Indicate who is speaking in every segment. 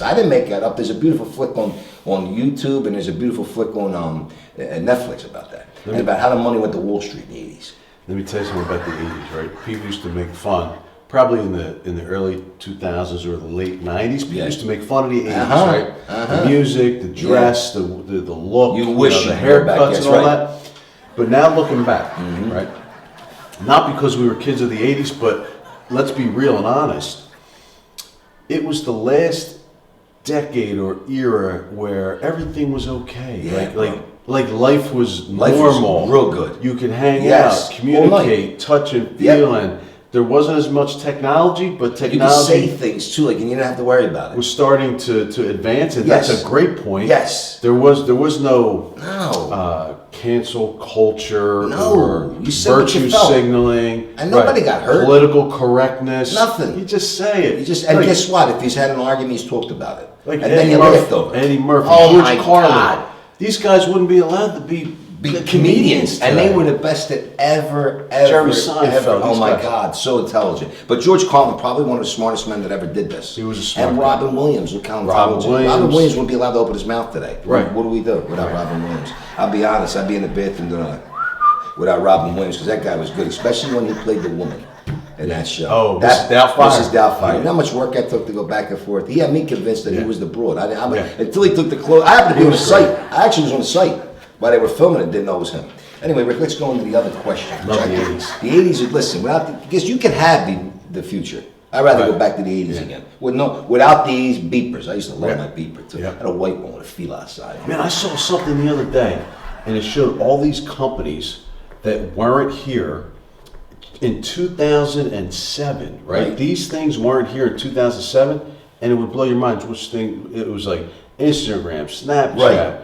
Speaker 1: I didn't make that up. There's a beautiful flick on YouTube, and there's a beautiful flick on Netflix about that, and about how the money went to Wall Street in the 80s.
Speaker 2: Let me tell you something about the 80s, right? People used to make fun, probably in the early 2000s or the late 90s, people used to make fun of the 80s, right? The music, the dress, the look,
Speaker 1: you wish
Speaker 2: the haircuts and all that. But now looking back, right? Not because we were kids of the 80s, but let's be real and honest. It was the last decade or era where everything was okay. Like life was normal.
Speaker 1: Was real good.
Speaker 2: You could hang out, communicate, touch and feel, and there wasn't as much technology, but technology...
Speaker 1: You could say things too, like, and you didn't have to worry about it.
Speaker 2: Was starting to advance, and that's a great point.
Speaker 1: Yes.
Speaker 2: There was no cancel culture or virtue signaling.
Speaker 1: And nobody got hurt.
Speaker 2: Political correctness.
Speaker 1: Nothing.
Speaker 2: You just say it.
Speaker 1: And guess what? If he's had an argument, he's talked about it.
Speaker 2: Like
Speaker 1: and then you laughed over it.
Speaker 2: Eddie Murphy,
Speaker 1: oh
Speaker 2: George Carlin. These guys wouldn't be allowed to be comedians today.
Speaker 1: And they were the best that ever.
Speaker 2: Jerry Seinfeld.
Speaker 1: Oh my God, so intelligent. But George Carlin, probably one of the smartest men that ever did this.
Speaker 2: He was a smart
Speaker 1: And
Speaker 2: guy.
Speaker 1: Robin Williams, look how intelligent. Robin Williams wouldn't be allowed to open his mouth today.
Speaker 2: Right.
Speaker 1: What do we do without Robin Williams? I'll be honest, I'd be in the bathroom doing without Robin Williams, because that guy was good, especially when he played the woman in that show.
Speaker 2: Oh, Mrs. Doubtfire.
Speaker 1: Mrs. Doubtfire. You know how much work I took to go back and forth? He had me convinced that he was the broad. Until he took the clothes. I happened to be on the site. I actually was on the site while they were filming it, didn't know it was him. Anyway, Rick, let's go into the other question.
Speaker 2: Love the 80s.
Speaker 1: The 80s, listen, because you can have the future. I'd rather go back to the 80s again. Without these beepers. I used to love my beeper too. I had a white one with a feel outside.
Speaker 2: Man, I saw something the other day, and it showed all these companies that weren't here in 2007, right? These things weren't here in 2007, and it would blow your mind which thing. It was like Instagram, Snapchat,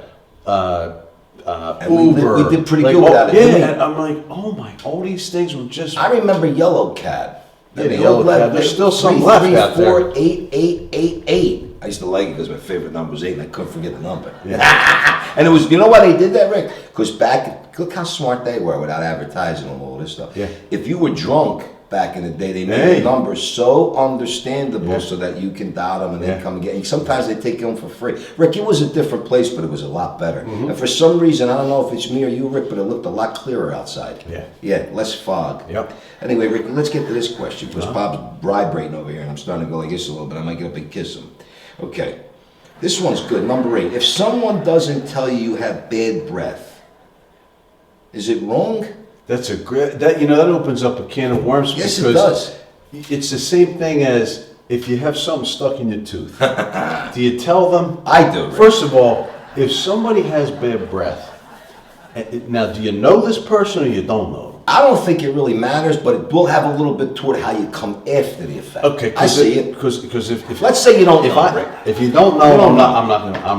Speaker 2: Uber.
Speaker 1: We did pretty good without it.
Speaker 2: Yeah, and I'm like, oh my, all these things were just...
Speaker 1: I remember Yellow Cab.
Speaker 2: Yeah, the Yellow Cab. There's still some left out there.
Speaker 1: 3348888. I used to like it because my favorite number was 8 and I couldn't forget the number. Yeah. And it was, you know why they did that, Rick? Because look how smart they were without advertising and all this stuff.
Speaker 2: Yeah.
Speaker 1: If you were drunk back in the day, they made the numbers so understandable so that you can dial them and they come and get you. Sometimes they take them for free. Rick, it was a different place, but it was a lot better. And for some reason, I don't know if it's me or you, Rick, but it looked a lot clearer outside. Yeah, less fog.
Speaker 2: Yep.
Speaker 1: Anyway, Rick, let's get to this question because Bob's vibrating over here and I'm starting to go like this a little bit. I might get up and kiss him. Okay. This one's good. Number 8. If someone doesn't tell you you have bad breath, is it wrong?
Speaker 2: That's a great, that opens up a can of worms.
Speaker 1: Yes, it does.
Speaker 2: It's the same thing as if you have something stuck in your tooth. Do you tell them?
Speaker 1: I do. Rick.
Speaker 2: First of all, if somebody has bad breath, now do you know this person or you don't know them?
Speaker 1: I don't think it really matters, but it will have a little bit toward how you come after the effect.
Speaker 2: Okay,
Speaker 1: I see it.
Speaker 2: Because if
Speaker 1: let's say you don't know, Rick.
Speaker 2: If you don't know, I'm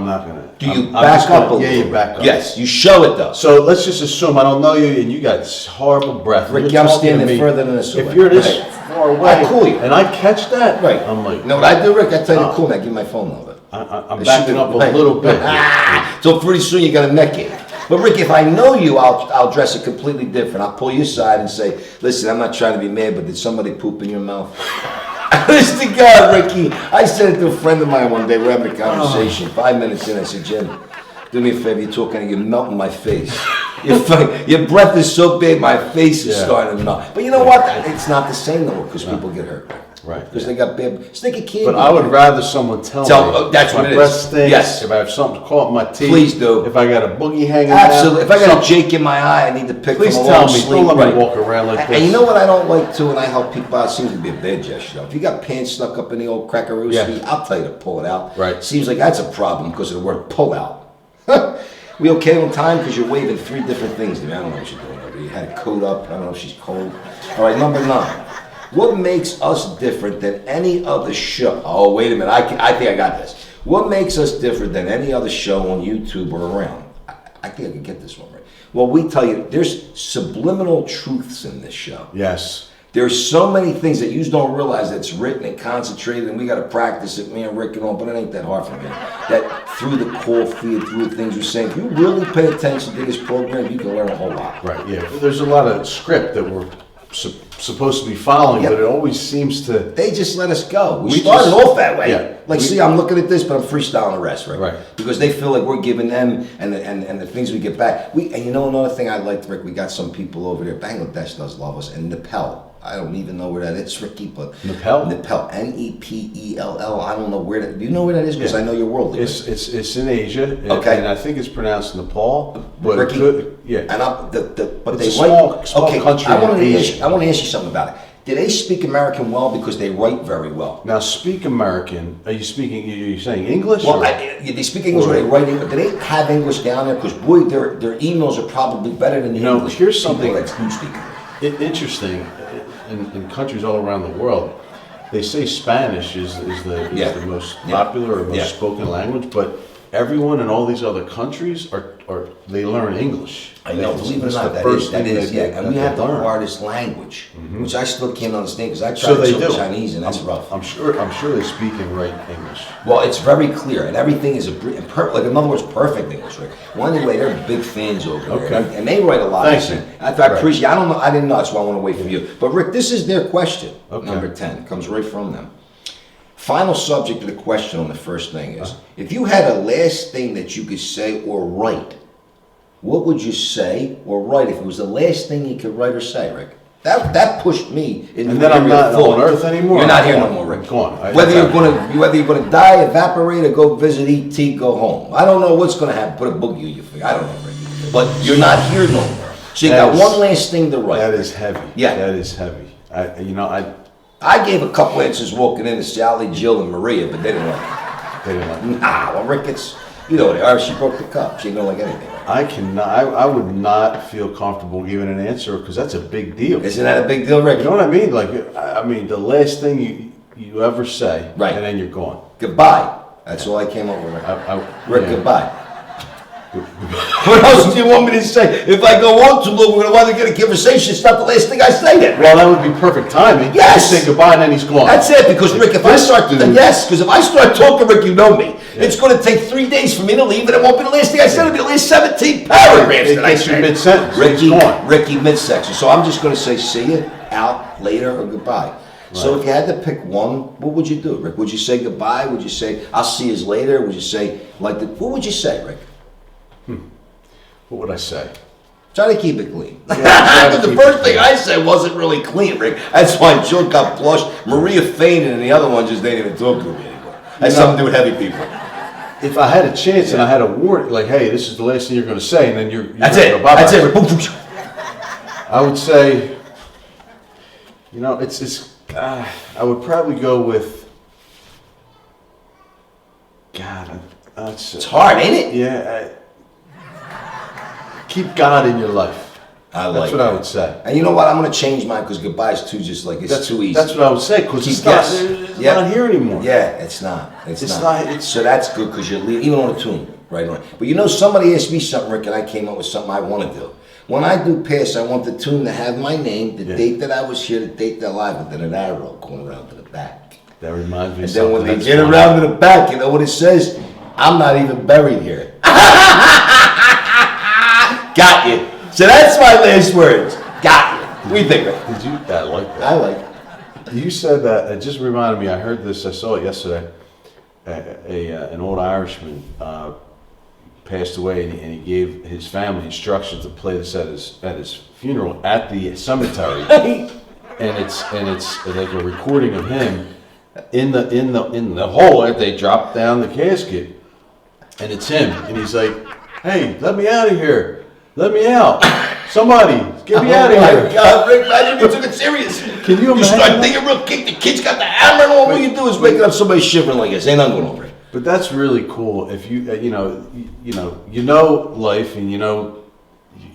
Speaker 2: not gonna.
Speaker 1: Do you back up a little?
Speaker 2: Yeah, you back up.
Speaker 1: Yes, you show it though.
Speaker 2: So let's just assume I don't know you and you got horrible breath.
Speaker 1: Ricky, I'm standing further than this.
Speaker 2: If you're this far away,
Speaker 1: I call you.
Speaker 2: And I catch that,
Speaker 1: right?
Speaker 2: I'm like,
Speaker 1: you know what I do, Rick? I tell you to call me. I give you my phone number.
Speaker 2: I'm backing up a little bit.
Speaker 1: So pretty soon you got a neck in. But Rick, if I know you, I'll dress it completely different. I'll pull you aside and say, listen, I'm not trying to be mad, but did somebody poop in your mouth? Honest to God, Ricky. I said it to a friend of mine one day. We're having a conversation. 5 minutes in, I said, Jim, do me a favor. You're talking and you're melting my face. Your breath is so big, my face is starting to melt. But you know what? It's not the same though, because people get hurt.
Speaker 2: Right.
Speaker 1: Because they got bad. Stick a candy.
Speaker 2: But I would rather someone tell me.
Speaker 1: That's what it is.
Speaker 2: My breath stinks.
Speaker 1: Yes.
Speaker 2: If I have something caught in my teeth.
Speaker 1: Please do.
Speaker 2: If I got a boogie hanging
Speaker 1: Absolutely.
Speaker 2: out.
Speaker 1: If I got a Jake in my eye, I need to pick
Speaker 2: Please
Speaker 1: from a
Speaker 2: tell
Speaker 1: long
Speaker 2: me.
Speaker 1: sleeve.
Speaker 2: Don't let me walk around like this.
Speaker 1: And you know what I don't like too, and I help people out. It seems to be a bad gesture. Though. If you got pants stuck up in the old crackarooski, I'll tell you to pull it out.
Speaker 2: Right.
Speaker 1: Seems like that's a problem because of the word pull out. We okay on time? Because you're waving 3 different things to me. I don't know what you're doing over there. You had a coat up. I don't know if she's cold. All right, number 9. What makes us different than any other show? Oh, wait a minute. I think I got this. What makes us different than any other show on YouTube or around? I think I can get this one right. Well, we tell you, there's subliminal truths in this show.
Speaker 2: Yes.
Speaker 1: There's so many things that you don't realize that's written and concentrated, and we got to practice it, me and Rick and all, but it ain't that hard for me. That through the call feed, through the things we're saying, if you really pay attention to this program, you can learn a whole lot.
Speaker 2: Right, yeah. There's a lot of script that we're supposed to be following,
Speaker 1: Yep.
Speaker 2: but it always seems to.
Speaker 1: They just let us go. We
Speaker 2: We
Speaker 1: started
Speaker 2: just-
Speaker 1: off that way.
Speaker 2: yeah.
Speaker 1: See, I'm looking at this, but I'm freestyling the rest, right?
Speaker 2: Right.
Speaker 1: Because they feel like we're giving them and the things we get back. And you know another thing I liked, Rick, we got some people over there. Bangladesh does love us, and Nepal. I don't even know where that is, Ricky, but
Speaker 2: Nepal?
Speaker 1: Nepal, Nepell. I don't know where that. Do you know where that is? Because
Speaker 2: Yeah.
Speaker 1: I know you're worldly.
Speaker 2: It's in Asia.
Speaker 1: Okay.
Speaker 2: And I think it's pronounced Nepal. But
Speaker 1: Ricky,
Speaker 2: yeah.
Speaker 1: And but
Speaker 2: It's
Speaker 1: they
Speaker 2: a
Speaker 1: write.
Speaker 2: small
Speaker 1: okay,
Speaker 2: country
Speaker 1: I want
Speaker 2: in
Speaker 1: to
Speaker 2: Asia.
Speaker 1: ask you something about it. Do they speak American well because they write very well?
Speaker 2: Now, speak American. Are you speaking? You're saying English?
Speaker 1: Well,
Speaker 2: or-
Speaker 1: they speak English or they write English. Do they have English down there? Because boy, their emails are probably better than the English.
Speaker 2: Here's
Speaker 1: people
Speaker 2: something
Speaker 1: that do speak English.
Speaker 2: Interesting. In countries all around the world, they say Spanish is the most popular or most spoken language, but everyone in all these other countries are they learn English.
Speaker 1: I know, believe it or
Speaker 2: That's
Speaker 1: not,
Speaker 2: the
Speaker 1: that
Speaker 2: first
Speaker 1: is, that
Speaker 2: thing
Speaker 1: is,
Speaker 2: they-
Speaker 1: yeah. And we
Speaker 2: that
Speaker 1: have
Speaker 2: they
Speaker 1: the
Speaker 2: learn.
Speaker 1: hardest language, which I still can't understand because I
Speaker 2: So
Speaker 1: tried
Speaker 2: they
Speaker 1: to
Speaker 2: do.
Speaker 1: learn Chinese and that's rough.
Speaker 2: I'm sure they speak and write English.
Speaker 1: Well, it's very clear, and everything is like in other words, perfect English. Right? Well, anyway, they're big fans over there,
Speaker 2: Okay.
Speaker 1: and they write a lot.
Speaker 2: Thank you.
Speaker 1: I
Speaker 2: Right.
Speaker 1: appreciate. I don't know. I didn't know. That's why I want to wait for you. But Rick, this is their question.
Speaker 2: Okay.
Speaker 1: Number 10 it comes right from them. Final subject of the question on the first thing is: if you had a last thing that you could say or write, what would you say or write if it was the last thing you could write or say, Rick? That pushed me into
Speaker 2: And then
Speaker 1: the
Speaker 2: I'm
Speaker 1: area
Speaker 2: not
Speaker 1: of thought.
Speaker 2: on Earth anymore?
Speaker 1: You're not here
Speaker 2: Go
Speaker 1: no
Speaker 2: on.
Speaker 1: more, Rick.
Speaker 2: Go on.
Speaker 1: Whether you're gonna die, evaporate, or go visit ET, go home. I don't know what's gonna happen. Put a boogie in your finger. I don't know, Rick. But you're not here no more. So you got one last thing to write.
Speaker 2: That is heavy.
Speaker 1: Yeah.
Speaker 2: That is heavy.
Speaker 1: I gave a couple answers walking in to Sally, Jill, and Maria, but they didn't like it.
Speaker 2: They didn't like it.
Speaker 1: Nah, well, Rick, it's they are. She broke the cup. She don't like anything.
Speaker 2: I cannot. I would not feel comfortable giving an answer because that's a big deal.
Speaker 1: Isn't that a big deal, Rick?
Speaker 2: You know what I mean? Like, I mean, the last thing you ever say,
Speaker 1: Right.
Speaker 2: and then you're gone.
Speaker 1: Goodbye. That's all I came up with, Rick. Rick,
Speaker 2: yeah.
Speaker 1: goodbye. What else do you want me to say? If I go on too long, we're going to want to get a conversation. It's not the last thing I say then.
Speaker 2: Well, that would be perfect timing.
Speaker 1: Yes.
Speaker 2: You say goodbye and then he's gone.
Speaker 1: That's it, because Rick, if I start talking, Rick, you know me.
Speaker 2: Yeah.
Speaker 1: It's going to take 3 days for me to leave, and it won't be the last thing I said. It'll be the last 17 paragraphs
Speaker 2: It
Speaker 1: that I
Speaker 2: gets you
Speaker 1: say.
Speaker 2: mid-sentence.
Speaker 1: Ricky,
Speaker 2: It's gone.
Speaker 1: Ricky, mid-section. So I'm just going to say, see you, out, later, or goodbye. So
Speaker 2: Right.
Speaker 1: if you had to pick one, what would you do, Rick? Would you say goodbye? Would you say, I'll see you later? Would you say, what would you say, Rick?
Speaker 2: What would I say?
Speaker 1: Try to keep it clean.
Speaker 2: try to
Speaker 1: the
Speaker 2: keep
Speaker 1: first
Speaker 2: it
Speaker 1: thing
Speaker 2: clean.
Speaker 1: I said wasn't really clean, Rick. That's why Jill got blushed, Maria fainted, and the other one just didn't even talk to me anymore. That's something to do with heavy people.
Speaker 2: If I had a chance and I had a warning, like, hey, this is the last thing you're going to say, and then you're
Speaker 1: That's
Speaker 2: gonna
Speaker 1: it.
Speaker 2: go, bye-bye.
Speaker 1: That's it. Rick. Boom, boom.
Speaker 2: I would say, I would probably go with, God,
Speaker 1: It's hard, ain't it?
Speaker 2: yeah, keep God in your life.
Speaker 1: I like
Speaker 2: That's what
Speaker 1: that.
Speaker 2: I would say.
Speaker 1: And you know what? I'm going to change mine because goodbye is too it's too easy.
Speaker 2: That's what I would say, because
Speaker 1: Keep
Speaker 2: it's not,
Speaker 1: guessing.
Speaker 2: it's
Speaker 1: Yeah.
Speaker 2: not here anymore.
Speaker 1: Yeah, it's not. It's
Speaker 2: It's
Speaker 1: not.
Speaker 2: not- it's-
Speaker 1: So that's good because you're leaving, even on a tune, right on. But you know, somebody asked me something, Rick, and I came up with something I want to do. When I do pass, I want the tune to have my name, the
Speaker 2: Yeah.
Speaker 1: date that I was here, the date that I live, and then an arrow going around to the back.
Speaker 2: That reminds me
Speaker 1: And
Speaker 2: of
Speaker 1: then when
Speaker 2: something
Speaker 1: they
Speaker 2: that's
Speaker 1: get
Speaker 2: funny.
Speaker 1: around to the back, you know what it says? I'm not even buried here. Got you. So that's my last words. Got you. What do you think, Rick?
Speaker 2: Did you? I like that.
Speaker 1: I like it.
Speaker 2: You said that. It just reminded me. I heard this. I saw it yesterday. An old Irishman passed away, and he gave his family instructions to play this at his funeral at the cemetery. and it's like a recording of him in the hole that they dropped down the casket, and it's him, and he's like, "Hey, let me out of here! Let me out! Somebody, get me out of
Speaker 1: Oh
Speaker 2: here!"
Speaker 1: my God, Rick, imagine you took it serious.
Speaker 2: Can you
Speaker 1: You
Speaker 2: imagine
Speaker 1: start
Speaker 2: that?
Speaker 1: thinking real quick, the kid's got the hammer and all you do is waking up somebody shivering like this. Ain't nothing going over it.
Speaker 2: But that's really cool. If you you know life, and you know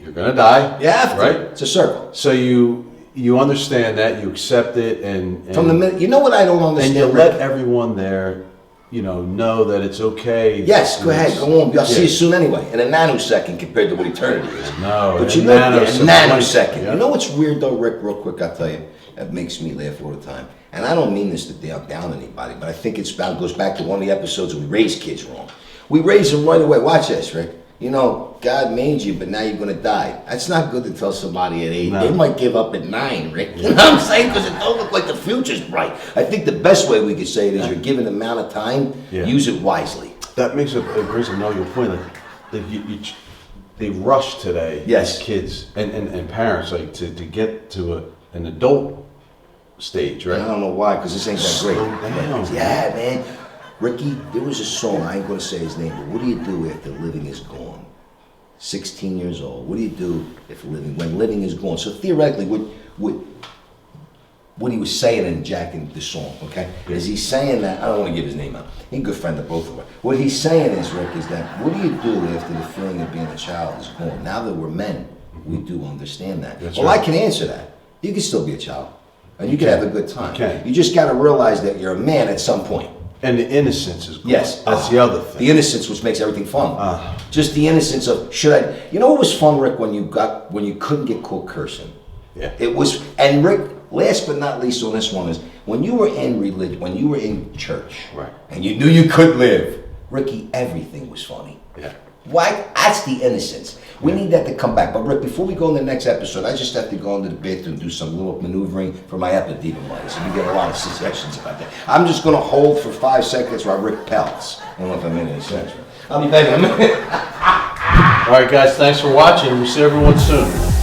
Speaker 2: you're gonna die.
Speaker 1: You have to.
Speaker 2: right?
Speaker 1: It's a circle.
Speaker 2: So you understand that, you accept it, and
Speaker 1: From the minute, you know what I don't
Speaker 2: and
Speaker 1: understand,
Speaker 2: you
Speaker 1: Rick?
Speaker 2: let everyone there, know that it's okay.
Speaker 1: Yes, go ahead,
Speaker 2: It's-
Speaker 1: go on. I'll see you
Speaker 2: yeah.
Speaker 1: soon anyway. In a nanosecond compared to what eternity is.
Speaker 2: No,
Speaker 1: But
Speaker 2: in
Speaker 1: you
Speaker 2: a
Speaker 1: know,
Speaker 2: nanosecond.
Speaker 1: a nanosecond.
Speaker 2: Yeah.
Speaker 1: You know what's weird though, Rick, real quick, I'll tell you, that makes me laugh all the time. And I don't mean this to down anybody, but I think goes back to one of the episodes where we raise kids wrong. We raise them right away. Watch this, Rick. You know, God made you, but now you're gonna die. That's not good to tell somebody at 8.
Speaker 2: No.
Speaker 1: They might give up at 9, Rick. You know what I'm saying? Because it don't look like the future's bright. I think the best way we could say it is you're given an amount of time, use it wisely.
Speaker 2: That makes it brings to know your point. Like they rush today,
Speaker 1: Yes.
Speaker 2: kids and parents, like to get to an adult stage, right?
Speaker 1: I don't know why, because this ain't that great.
Speaker 2: Slow down.
Speaker 1: Yeah, man. Ricky, there was a song, I ain't gonna say his name, but what do you do after living is gone? 16 years old. What do you do when living is gone? So theoretically, what he was saying in Jack and the song, okay, is he's saying that, I don't want to give his name out. He's a good friend of both of us. What he's saying is, Rick, is that what do you do after the feeling of being a child is gone? Now that we're men, we do understand that.
Speaker 2: That's
Speaker 1: well,
Speaker 2: right.
Speaker 1: I can answer that. You can still be a child, and you can have a good time.
Speaker 2: You can.
Speaker 1: You just got to realize that you're a man at some point.
Speaker 2: And the innocence is gone.
Speaker 1: Yes.
Speaker 2: That's the other thing.
Speaker 1: The innocence, which makes everything fun. Just the innocence of, should I, you know what was fun, Rick, when you couldn't get caught cursing?
Speaker 2: Yeah.
Speaker 1: It was, and Rick, last but not least on this one is, when you were in religion, when you were in church,
Speaker 2: Right.
Speaker 1: and you knew you could live, Ricky, everything was funny.
Speaker 2: Yeah.
Speaker 1: Why? That's the innocence. We need that to come back. But Rick, before we go in the next episode, I just have to go into the bathroom and do some little maneuvering for my epididymitis. And we get a lot of suggestions about that. I'm just going to hold for 5 seconds while Rick pelts. I don't know if I'm in any sense. I'll be back in a minute.
Speaker 2: All right, guys. Thanks for watching. We'll see everyone soon.